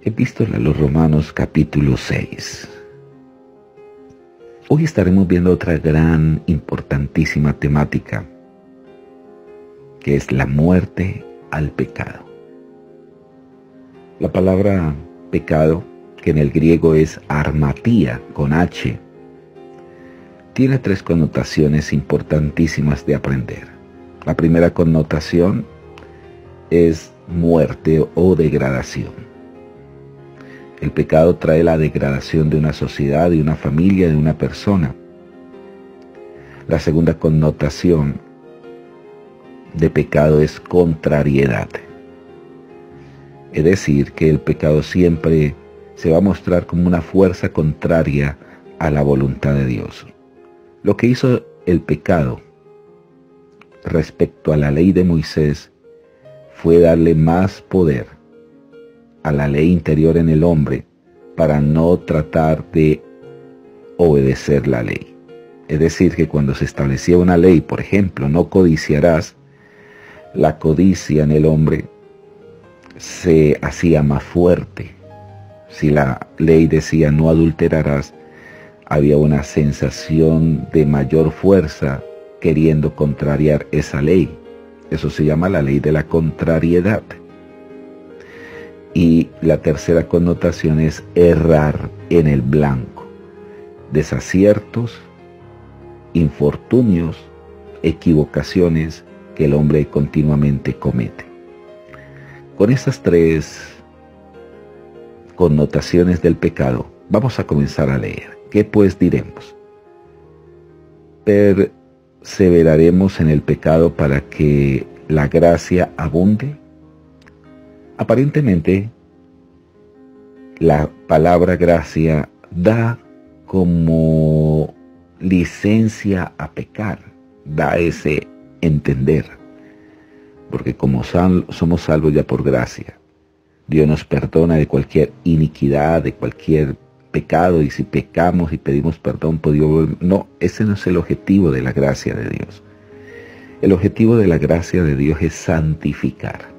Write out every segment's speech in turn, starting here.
Epístola a los Romanos capítulo 6. Hoy estaremos viendo otra gran, importantísima temática, que es la muerte al pecado. La palabra pecado, que en el griego es armatía con H, tiene tres connotaciones importantísimas de aprender. La primera connotación es muerte o degradación. El pecado trae la degradación de una sociedad, de una familia, de una persona. La segunda connotación de pecado es contrariedad. Es decir, que el pecado siempre se va a mostrar como una fuerza contraria a la voluntad de Dios. Lo que hizo el pecado respecto a la ley de Moisés fue darle más poder a la ley interior en el hombre para no tratar de obedecer la ley. Es decir, que cuando se establecía una ley, por ejemplo, no codiciarás, la codicia en el hombre se hacía más fuerte. Si la ley decía no adulterarás, había una sensación de mayor fuerza queriendo contrariar esa ley. Eso se llama la ley de la contrariedad. Y la tercera connotación es errar en el blanco. Desaciertos, infortunios, equivocaciones que el hombre continuamente comete. Con estas tres connotaciones del pecado, vamos a comenzar a leer. ¿Qué pues diremos? ¿Perseveraremos en el pecado para que la gracia abunde? Aparentemente, la palabra gracia da como licencia a pecar, da ese entender, porque como somos salvos ya por gracia, Dios nos perdona de cualquier iniquidad, de cualquier pecado, y si pecamos y pedimos perdón, pues Dios, no, ese no es el objetivo de la gracia de Dios. El objetivo de la gracia de Dios es santificar.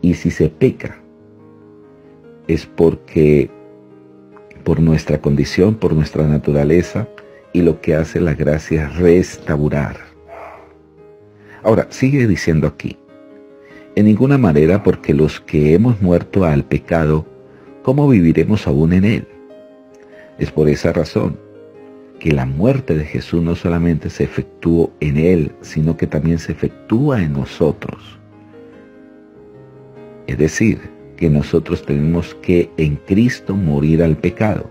Y si se peca, es porque por nuestra condición, por nuestra naturaleza, y lo que hace la gracia es restaurar. Ahora, sigue diciendo aquí, en ninguna manera, porque los que hemos muerto al pecado, ¿cómo viviremos aún en él? Es por esa razón que la muerte de Jesús no solamente se efectuó en él, sino que también se efectúa en nosotros. Es decir, que nosotros tenemos que en Cristo morir al pecado.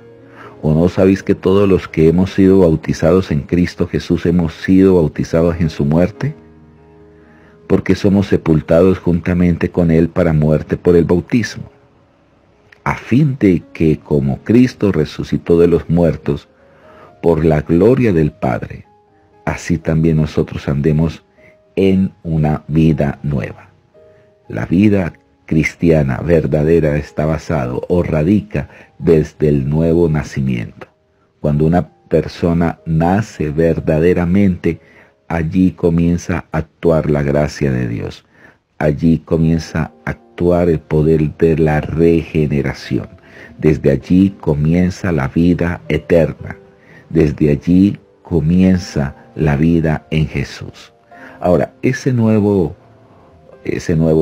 ¿O no sabéis que todos los que hemos sido bautizados en Cristo Jesús hemos sido bautizados en su muerte? Porque somos sepultados juntamente con él para muerte por el bautismo, a fin de que como Cristo resucitó de los muertos por la gloria del Padre, así también nosotros andemos en una vida nueva. La vida cristiana verdadera está basado o radica desde el nuevo nacimiento. Cuando una persona nace verdaderamente, allí comienza a actuar la gracia de Dios. Allí comienza a actuar el poder de la regeneración. Desde allí comienza la vida eterna. Desde allí comienza la vida en Jesús. Ahora, ese nuevo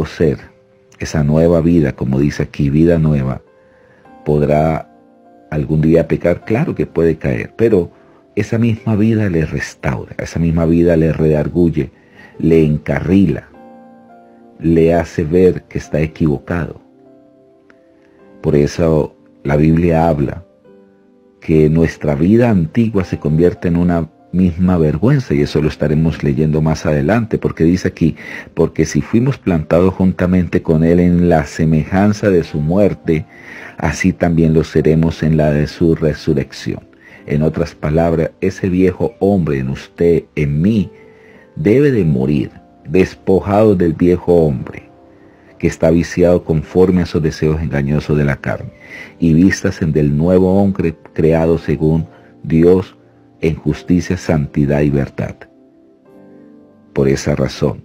ser, esa nueva vida, como dice aquí, vida nueva, ¿podrá algún día pecar? Claro que puede caer, pero esa misma vida le restaura, esa misma vida le redarguye, le encarrila, le hace ver que está equivocado. Por eso la Biblia habla que nuestra vida antigua se convierte en una misma vergüenza, y eso lo estaremos leyendo más adelante, porque dice aquí, porque si fuimos plantados juntamente con él en la semejanza de su muerte, así también lo seremos en la de su resurrección. En otras palabras, ese viejo hombre en usted, en mí, debe de morir, despojado del viejo hombre, que está viciado conforme a esos deseos engañosos de la carne, y vístase del nuevo hombre creado según Dios, en justicia, santidad y verdad. Por esa razón,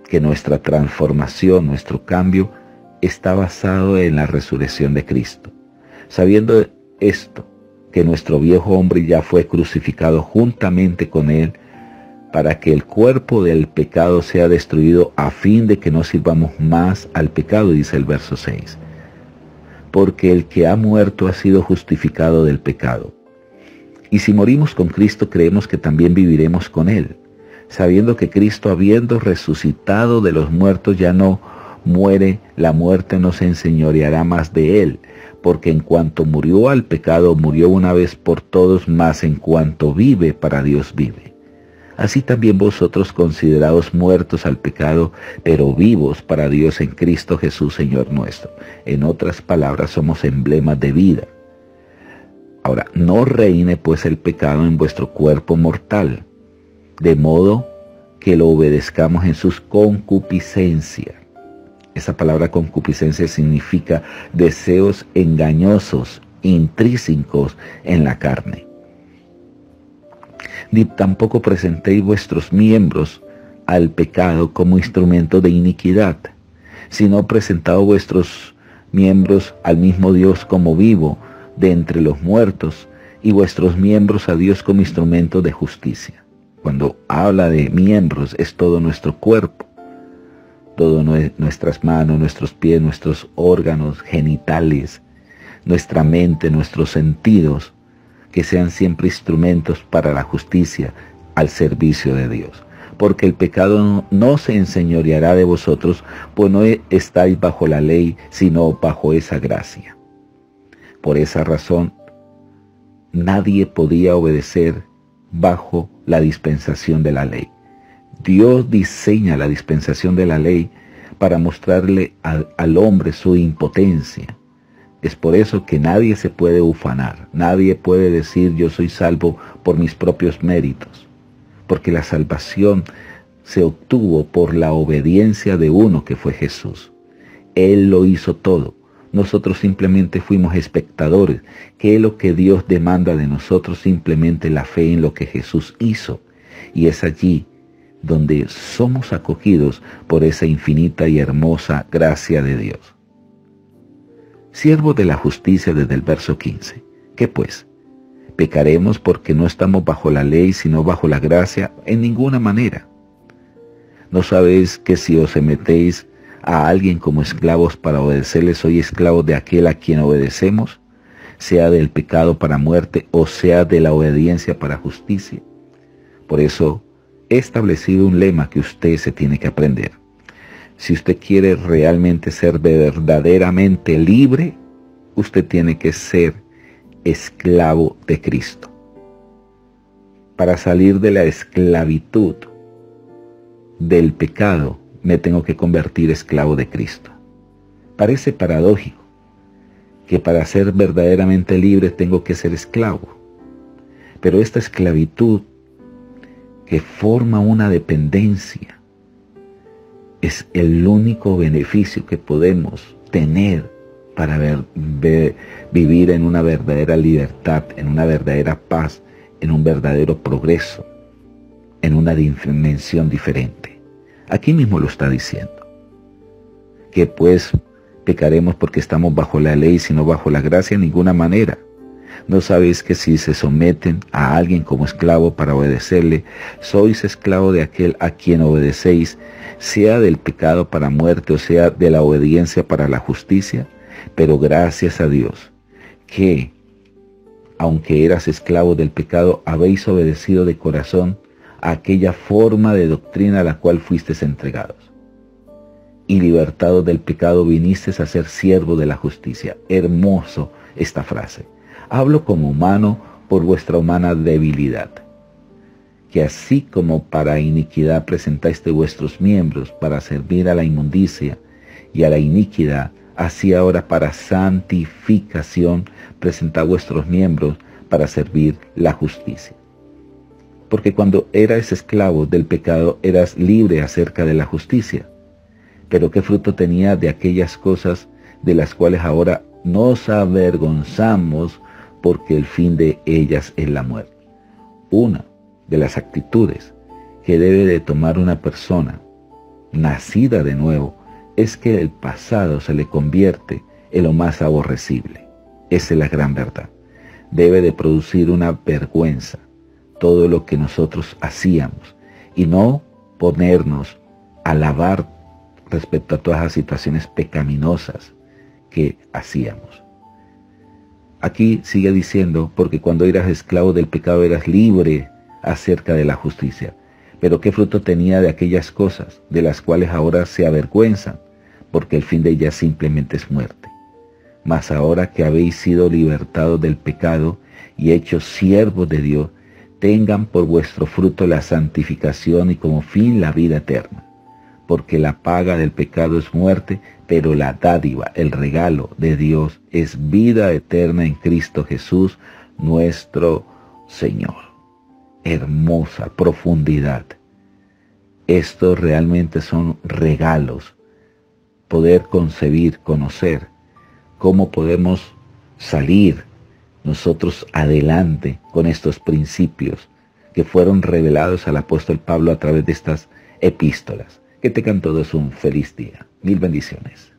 que nuestra transformación, nuestro cambio, está basado en la resurrección de Cristo. Sabiendo esto, que nuestro viejo hombre ya fue crucificado juntamente con él, para que el cuerpo del pecado sea destruido, a fin de que no sirvamos más al pecado, dice el verso 6. Porque el que ha muerto ha sido justificado del pecado. Y si morimos con Cristo, creemos que también viviremos con él, sabiendo que Cristo, habiendo resucitado de los muertos, ya no muere, la muerte no se enseñoreará más de él, porque en cuanto murió al pecado, murió una vez por todos, mas en cuanto vive, para Dios vive. Así también vosotros, considerados muertos al pecado, pero vivos para Dios en Cristo Jesús, Señor nuestro. En otras palabras, somos emblemas de vida. Ahora, no reine pues el pecado en vuestro cuerpo mortal, de modo que lo obedezcamos en sus concupiscencias. Esa palabra concupiscencia significa deseos engañosos, intrínsecos en la carne. Ni tampoco presentéis vuestros miembros al pecado como instrumento de iniquidad, sino presentad vuestros miembros al mismo Dios como vivo de entre los muertos, y vuestros miembros a Dios como instrumento de justicia. Cuando habla de miembros, es todo nuestro cuerpo, todo nuestras manos, nuestros pies, nuestros órganos genitales, nuestra mente, nuestros sentidos, que sean siempre instrumentos para la justicia al servicio de Dios. Porque el pecado no se enseñoreará de vosotros, pues no estáis bajo la ley, sino bajo esa gracia. Por esa razón, nadie podía obedecer bajo la dispensación de la ley. Dios diseña la dispensación de la ley para mostrarle al hombre su impotencia. Es por eso que nadie se puede ufanar, nadie puede decir yo soy salvo por mis propios méritos, porque la salvación se obtuvo por la obediencia de uno que fue Jesús. Él lo hizo todo, nosotros simplemente fuimos espectadores, que es lo que Dios demanda de nosotros, simplemente la fe en lo que Jesús hizo, y es allí donde somos acogidos por esa infinita y hermosa gracia de Dios. Siervo de la justicia, desde el verso 15. ¿Qué pues? ¿Pecaremos porque no estamos bajo la ley, sino bajo la gracia? En ninguna manera. ¿No sabéis que si os sometéis a alguien como esclavos para obedecerle, sois esclavos de aquel a quien obedecemos, sea del pecado para muerte o sea de la obediencia para justicia? Por eso he establecido un lema que usted se tiene que aprender. Si usted quiere realmente ser verdaderamente libre, usted tiene que ser esclavo de Cristo. Para salir de la esclavitud del pecado, me tengo que convertir esclavo de Cristo. Parece paradójico que para ser verdaderamente libre tengo que ser esclavo. Pero esta esclavitud que forma una dependencia es el único beneficio que podemos tener para vivir en una verdadera libertad, en una verdadera paz, en un verdadero progreso, en una dimensión diferente. Aquí mismo lo está diciendo. Que pues pecaremos porque estamos bajo la ley, sino bajo la gracia, en ninguna manera. ¿No sabéis que si se someten a alguien como esclavo para obedecerle, sois esclavo de aquel a quien obedecéis, sea del pecado para muerte o sea de la obediencia para la justicia? Pero gracias a Dios, que, aunque eras esclavo del pecado, habéis obedecido de corazón a aquella forma de doctrina a la cual fuisteis entregados. Y libertados del pecado, vinisteis a ser siervo de la justicia. Hermoso esta frase. Hablo como humano por vuestra humana debilidad, que así como para iniquidad presentáis de vuestros miembros para servir a la inmundicia y a la iniquidad, así ahora para santificación presentad vuestros miembros para servir la justicia. Porque cuando eras esclavo del pecado eras libre acerca de la justicia. Pero ¿qué fruto tenía de aquellas cosas de las cuales ahora nos avergonzamos, porque el fin de ellas es la muerte? Una de las actitudes que debe de tomar una persona nacida de nuevo es que el pasado se le convierte en lo más aborrecible. Esa es la gran verdad. Debe de producir una vergüenza todo lo que nosotros hacíamos y no ponernos a alabar respecto a todas las situaciones pecaminosas que hacíamos. Aquí sigue diciendo, porque cuando eras esclavo del pecado eras libre acerca de la justicia. Pero ¿qué fruto tenía de aquellas cosas, de las cuales ahora se avergüenzan? Porque el fin de ellas simplemente es muerte. Mas ahora que habéis sido libertados del pecado y hechos siervos de Dios, tengan por vuestro fruto la santificación y como fin la vida eterna. Porque la paga del pecado es muerte, pero la dádiva, el regalo de Dios es vida eterna en Cristo Jesús, nuestro Señor. Hermosa profundidad. Estos realmente son regalos. Poder concebir, conocer cómo podemos salir nosotros adelante con estos principios que fueron revelados al apóstol Pablo a través de estas epístolas. Que tengan todos un feliz día. Mil bendiciones.